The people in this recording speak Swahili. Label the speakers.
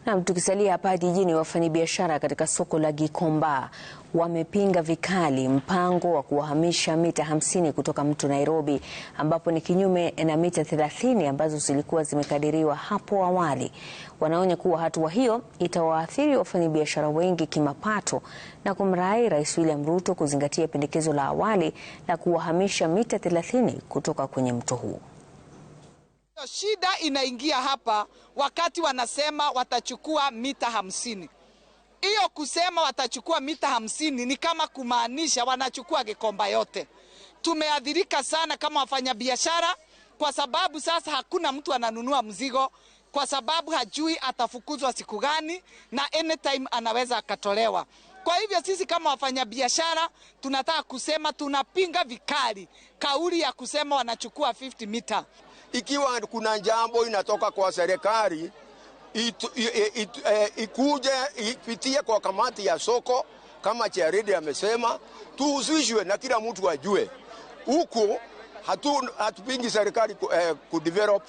Speaker 1: Na tukisalia hapa jijini, wafanyabiashara katika soko la Gikomba wamepinga vikali mpango wa kuhamisha mita 50 kutoka mto Nairobi, ambapo ni kinyume na mita 30 ambazo zilikuwa zimekadiriwa hapo awali. Wanaonya kuwa hatua hiyo itawaathiri wafanyabiashara wengi kimapato na kumrai Rais William Ruto kuzingatia pendekezo la awali la kuhamisha mita 30 kutoka kwenye mto huu.
Speaker 2: Shida inaingia hapa wakati wanasema watachukua mita 50. Hiyo kusema watachukua mita 50 ni kama kumaanisha wanachukua Gikomba yote. Tumeadhirika sana kama wafanyabiashara kwa sababu sasa hakuna mtu ananunua mzigo kwa sababu hajui atafukuzwa siku gani na anytime anaweza akatolewa. Kwa hivyo sisi kama wafanyabiashara tunataka kusema tunapinga vikali kauli ya kusema wanachukua 50 mita.
Speaker 3: Ikiwa kuna jambo inatoka kwa serikali ikuje ipitie kwa kamati ya soko kama Charity amesema, tuhusishwe na kila mtu ajue. Huko hatupingi serikali kudevelop